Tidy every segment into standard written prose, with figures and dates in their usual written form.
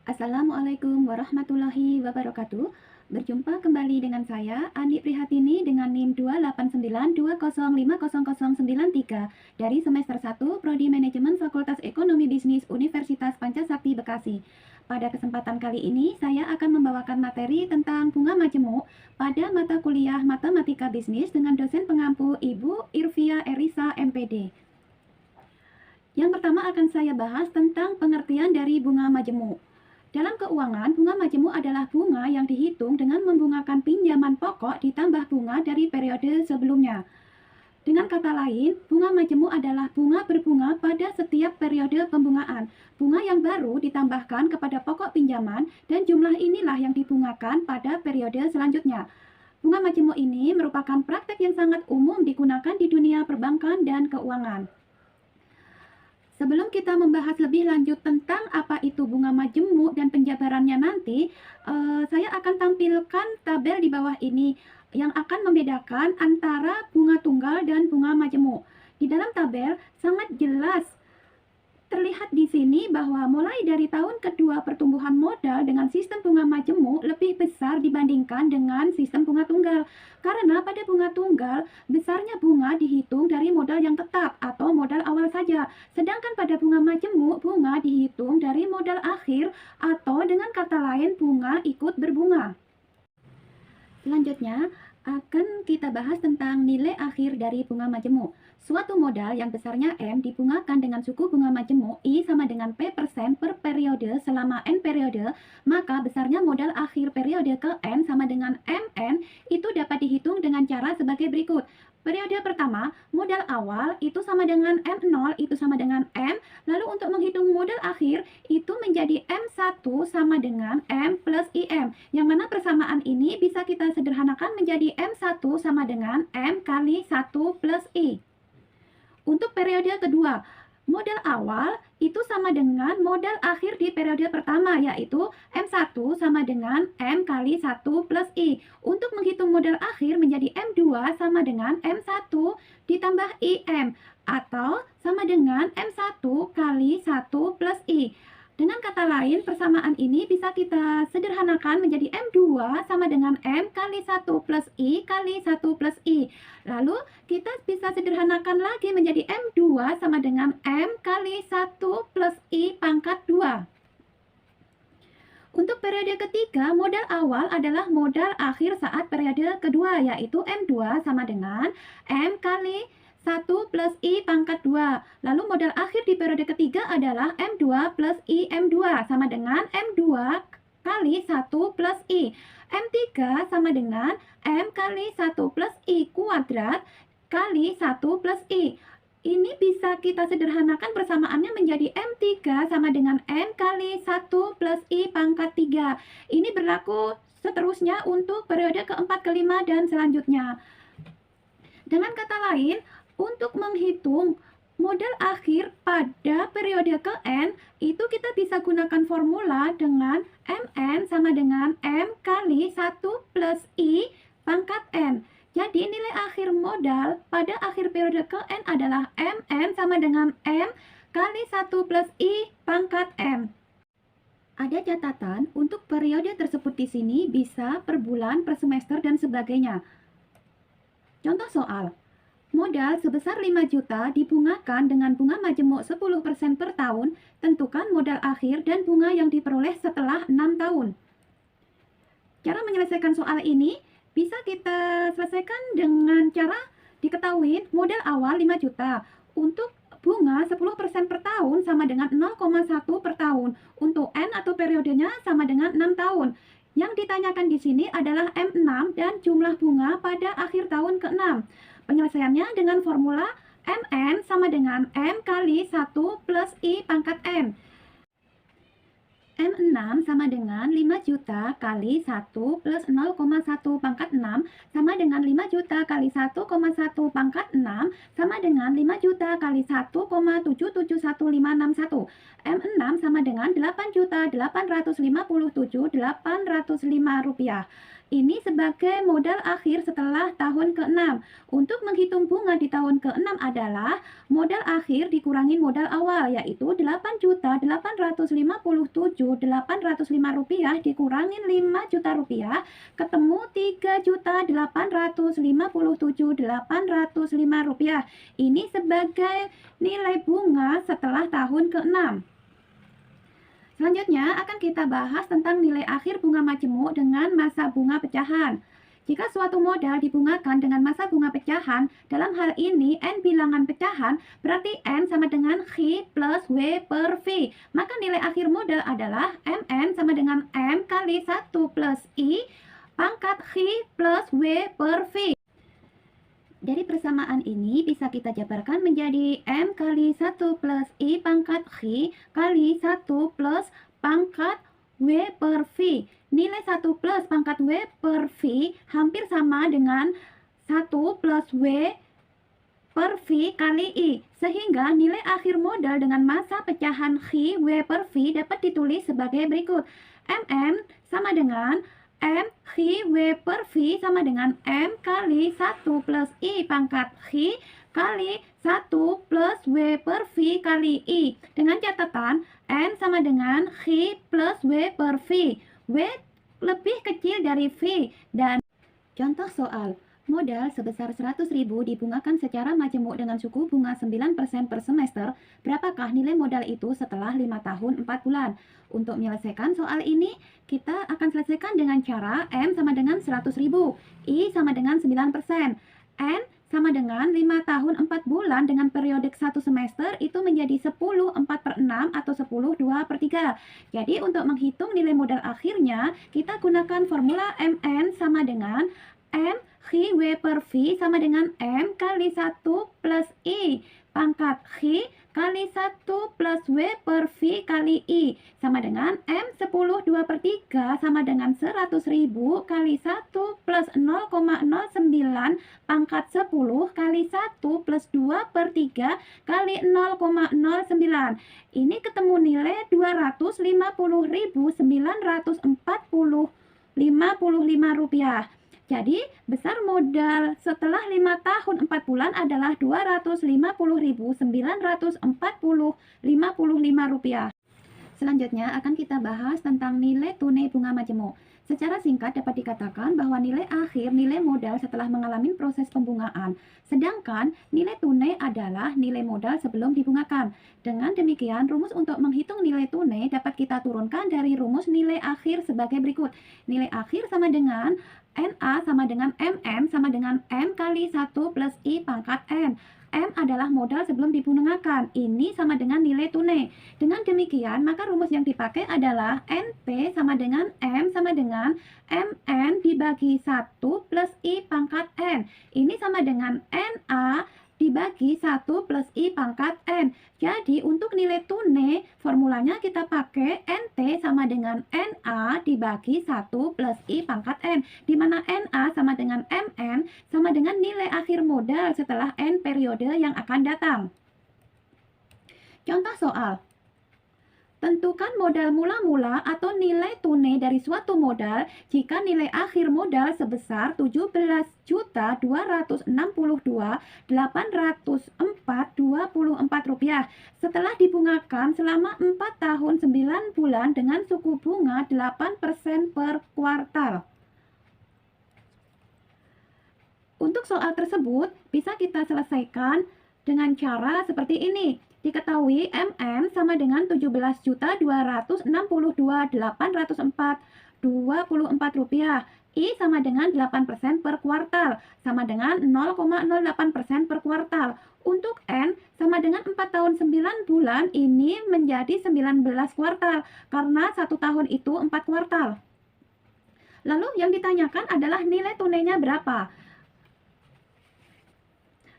Assalamualaikum warahmatullahi wabarakatuh. Berjumpa kembali dengan saya, Andi Prihatini dengan NIM 28920500093 dari semester 1 Prodi Manajemen Fakultas Ekonomi Bisnis Universitas Pancasakti Bekasi. Pada kesempatan kali ini, saya akan membawakan materi tentang bunga majemuk pada mata kuliah Matematika Bisnis dengan dosen pengampu Ibu Irvia Erisa MPD. Yang pertama akan saya bahas tentang pengertian dari bunga majemuk. Dalam keuangan, bunga majemuk adalah bunga yang dihitung dengan membungakan pinjaman pokok ditambah bunga dari periode sebelumnya. Dengan kata lain, bunga majemuk adalah bunga berbunga pada setiap periode pembungaan. Bunga yang baru ditambahkan kepada pokok pinjaman dan jumlah inilah yang dibungakan pada periode selanjutnya. Bunga majemuk ini merupakan praktek yang sangat umum digunakan di dunia perbankan dan keuangan. Sebelum kita membahas lebih lanjut tentang apa itu bunga majemuk dan penjabarannya nanti, saya akan tampilkan tabel di bawah ini yang akan membedakan antara bunga tunggal dan bunga majemuk. Di dalam tabel sangat jelas terlihat di sini bahwa mulai dari tahun kedua pertumbuhan modal dengan sistem bunga majemuk lebih besar dibandingkan dengan sistem bunga tunggal. Karena pada bunga tunggal, besarnya bunga dihitung dari modal yang tetap atau modal awal saja. Sedangkan pada bunga majemuk, bunga dihitung dari modal akhir atau dengan kata lain bunga ikut berbunga. Selanjutnya, akan kita bahas tentang nilai akhir dari bunga majemuk. Suatu modal yang besarnya M dibungakan dengan suku bunga majemuk I sama dengan P% per periode selama N periode, maka besarnya modal akhir periode ke N sama dengan MN itu dapat dihitung dengan cara sebagai berikut. Periode pertama, modal awal itu sama dengan M0 itu sama dengan M, lalu untuk menghitung modal akhir itu menjadi M1 sama dengan M plus IM, yang mana persamaan ini bisa kita sederhanakan menjadi M1 sama dengan M kali 1 plus I. Untuk periode kedua, modal awal itu sama dengan modal akhir di periode pertama, yaitu M1 sama dengan M kali 1 plus I. Untuk menghitung modal akhir menjadi M2 sama dengan M1 ditambah IM, atau sama dengan M1 kali 1 plus I. Dengan kata lain, persamaan ini bisa kita sederhanakan menjadi M2 sama dengan M kali 1 plus I kali 1 plus I. Lalu, kita bisa sederhanakan lagi menjadi M2 sama dengan M kali 1 plus I pangkat 2. Untuk periode ketiga, modal awal adalah modal akhir saat periode kedua, yaitu M2 sama dengan M kali 1 plus I pangkat 2. Lalu modal akhir di periode ketiga adalah M2 plus I M2 sama dengan M2 kali 1 plus I. M3 sama dengan M kali 1 plus I kuadrat kali 1 plus I. Ini bisa kita sederhanakan persamaannya menjadi M3 sama dengan M kali 1 plus I pangkat 3. Ini berlaku seterusnya untuk periode keempat, kelima, dan selanjutnya. Dengan kata lain, untuk menghitung modal akhir pada periode ke N, itu kita bisa gunakan formula dengan MN sama dengan M kali 1 plus I pangkat N. Jadi nilai akhir modal pada akhir periode ke N adalah MN sama dengan M kali 1 plus I pangkat M. Ada catatan untuk periode tersebut di sini bisa per bulan, per semester, dan sebagainya. Contoh soal. Modal sebesar 5 juta dibungakan dengan bunga majemuk 10% per tahun, tentukan modal akhir dan bunga yang diperoleh setelah 6 tahun. Cara menyelesaikan soal ini bisa kita selesaikan dengan cara diketahui modal awal 5 juta. Untuk bunga 10% per tahun sama dengan 0,1 per tahun. Untuk N atau periodenya sama dengan 6 tahun. Yang ditanyakan di sini adalah M6 dan jumlah bunga pada akhir tahun ke-6. Penyelesaiannya dengan formula MN sama dengan M kali 1 plus I pangkat N. M6 sama dengan 5 juta kali 1 plus 0,1 pangkat 6 sama dengan 5 juta kali 1,1 pangkat 6 sama dengan 5 juta kali 1,771561. M6 sama dengan 8.857.805 rupiah. Ini sebagai modal akhir setelah tahun ke-6. Untuk menghitung bunga di tahun ke-6 adalah modal akhir dikurangi modal awal, yaitu Rp8.857.805 dikurangi Rp5.000.000, ketemu Rp3.857.805. Ini sebagai nilai bunga setelah tahun ke-6. Selanjutnya akan kita bahas tentang nilai akhir bunga majemuk dengan masa bunga pecahan. Jika suatu modal dibungakan dengan masa bunga pecahan, dalam hal ini N bilangan pecahan, berarti N sama dengan X plus W per V. Maka nilai akhir modal adalah MN sama dengan M kali 1 plus I pangkat X plus W per V. Dari persamaan ini bisa kita jabarkan menjadi M kali 1 plus I pangkat X kali 1 plus pangkat W per V. Nilai 1 plus pangkat W per V hampir sama dengan 1 plus W per V kali I. Sehingga nilai akhir modal dengan masa pecahan X W per V dapat ditulis sebagai berikut. MN sama dengan M X W per V sama dengan M kali 1 plus I pangkat X kali 1 plus W per V kali I. Dengan catatan N sama dengan X plus W per V. W lebih kecil dari V. Dan contoh soal, modal sebesar 100.000 dibungakan secara majemuk dengan suku bunga 9% per semester. Berapakah nilai modal itu setelah 5 tahun 4 bulan? Untuk menyelesaikan soal ini, kita akan selesaikan dengan cara M sama dengan 100.000, I sama dengan 9%, N sama dengan 5 tahun 4 bulan dengan periodik 1 semester itu menjadi 10 4 per 6 atau 10 2 per 3. Jadi untuk menghitung nilai modal akhirnya, kita gunakan formula MN sama dengan M X W per V sama dengan M kali 1 plus I pangkat X kali 1 plus W per V kali I sama dengan M 10 2 per 3 sama dengan 100.000 kali 1 plus 0,09 pangkat 10 kali 1 plus 2 per 3 kali 0,09. Ini ketemu nilai 250.940,55 rupiah. Jadi, besar modal setelah 5 tahun 4 bulan adalah Rp250.940,55. Selanjutnya akan kita bahas tentang nilai tunai bunga majemuk. Secara singkat dapat dikatakan bahwa nilai akhir nilai modal setelah mengalami proses pembungaan, sedangkan nilai tunai adalah nilai modal sebelum dibungakan. Dengan demikian, rumus untuk menghitung nilai tunai dapat kita turunkan dari rumus nilai akhir sebagai berikut. Nilai akhir sama dengan NA sama dengan MN sama dengan M kali 1 plus I pangkat N. M adalah modal sebelum dibungakan. Ini sama dengan nilai tunai. Dengan demikian, maka rumus yang dipakai adalah NP sama dengan M sama dengan MN dibagi 1 plus I pangkat N. Ini sama dengan NA dibagi 1 plus I pangkat N. Jadi untuk nilai tunai formulanya kita pakai NT sama dengan NA dibagi 1 plus I pangkat N, di mana NA sama dengan MN sama dengan nilai akhir modal setelah N periode yang akan datang. Contoh soal. Tentukan modal mula-mula atau nilai tunai dari suatu modal jika nilai akhir modal sebesar Rp17.262.804.24 setelah dibungakan selama 4 tahun 9 bulan dengan suku bunga 8% per kuartal. Untuk soal tersebut bisa kita selesaikan dengan cara seperti ini. Diketahui MN sama dengan Rp17.262.804.24. I sama dengan 8% per kuartal, sama dengan 0,08% per kuartal. Untuk N sama dengan 4 tahun 9 bulan, ini menjadi 19 kuartal, karena 1 tahun itu 4 kuartal. Lalu yang ditanyakan adalah nilai tunainya berapa?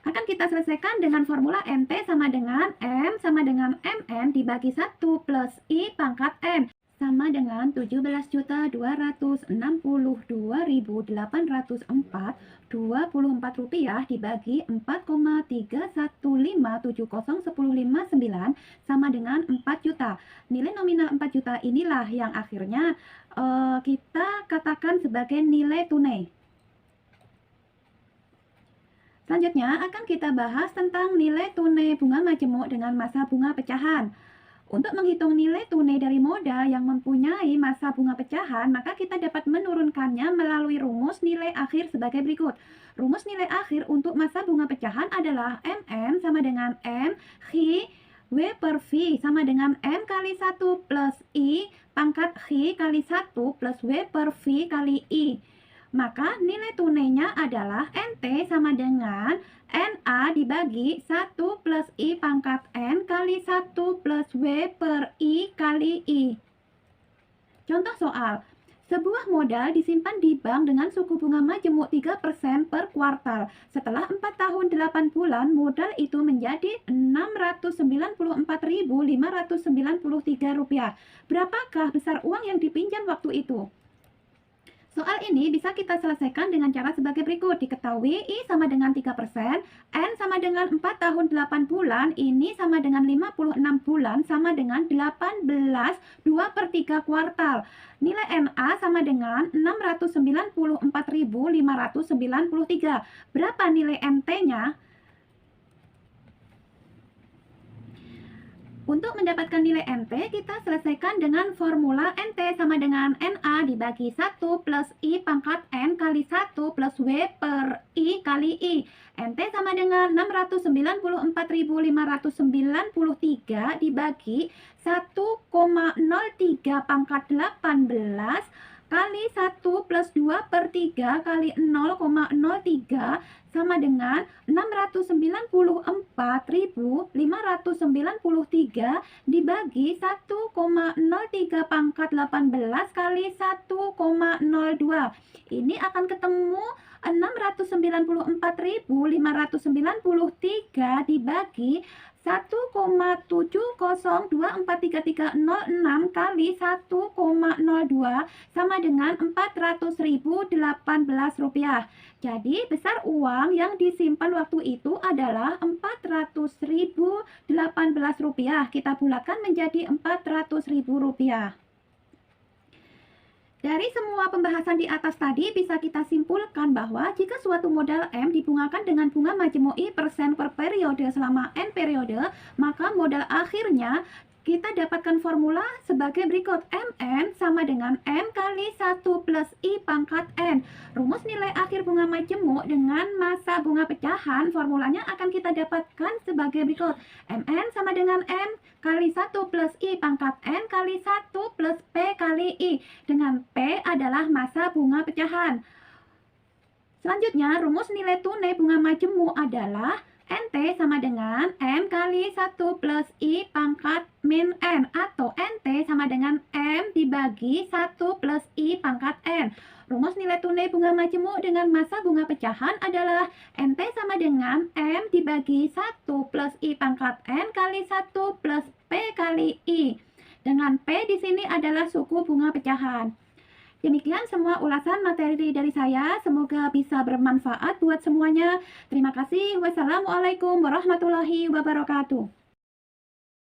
Akan kita selesaikan dengan formula NT sama dengan M sama dengan MN dibagi 1 plus I pangkat N. sama dengan Rp17.262.804,24 dibagi 4,3157010,9 sama dengan 4 juta. Nilai nominal 4 juta inilah yang akhirnya kita katakan sebagai nilai tunai. Selanjutnya akan kita bahas tentang nilai tunai bunga majemuk dengan masa bunga pecahan. Untuk menghitung nilai tunai dari modal yang mempunyai masa bunga pecahan, maka kita dapat menurunkannya melalui rumus nilai akhir sebagai berikut. Rumus nilai akhir untuk masa bunga pecahan adalah MN sama dengan M X W per V sama dengan M kali 1 plus I pangkat X kali 1 plus W per V kali I. Maka nilai tunainya adalah NT sama dengan NA dibagi 1 plus I pangkat N kali 1 plus W per I kali I. Contoh soal, sebuah modal disimpan di bank dengan suku bunga majemuk 3% per kuartal. Setelah 4 tahun 8 bulan, modal itu menjadi Rp694.593. Berapakah besar uang yang dipinjam waktu itu? Soal ini bisa kita selesaikan dengan cara sebagai berikut. Diketahui I sama dengan 3%, N sama dengan 4 tahun 8 bulan, ini sama dengan 56 bulan, sama dengan 18, 2/3 kuartal. Nilai NA sama dengan 694.593. Berapa nilai NT-nya? Untuk mendapatkan nilai NT, kita selesaikan dengan formula NT sama dengan NA dibagi 1 plus I pangkat N kali 1 plus W per I kali I. NT sama dengan 694.593 dibagi 1,03 pangkat 18 kali 1 plus 2/3 kali 0,03 sama dengan 694.593 dibagi 1,03 pangkat 18 kali 1,02. Ini akan ketemu 694.593 dibagi 1,70243306 kali 1,02 sama dengan Rp400.018. Jadi besar uang yang disimpan waktu itu adalah Rp400.018. Kita bulatkan menjadi Rp400.000. Dari semua pembahasan di atas tadi bisa kita simpulkan bahwa jika suatu modal M dibungakan dengan bunga majemuk I persen per periode selama N periode, maka modal akhirnya kita dapatkan formula sebagai berikut. MN sama dengan M kali 1 plus I pangkat N. Rumus nilai akhir bunga majemuk dengan masa bunga pecahan, formulanya akan kita dapatkan sebagai berikut. MN sama dengan M kali 1 plus I pangkat N kali 1 plus P kali I. Dengan P adalah masa bunga pecahan. Selanjutnya, rumus nilai tunai bunga majemuk adalah NT sama dengan M kali 1 plus I pangkat min N, atau NT sama dengan M dibagi 1 plus I pangkat N. Rumus nilai tunai bunga majemuk dengan masa bunga pecahan adalah NT sama dengan M dibagi 1 plus I pangkat N kali 1 plus P kali I. Dengan P di sini adalah suku bunga pecahan. Demikian semua ulasan materi dari saya, semoga bisa bermanfaat buat semuanya. Terima kasih. Wassalamualaikum warahmatullahi wabarakatuh.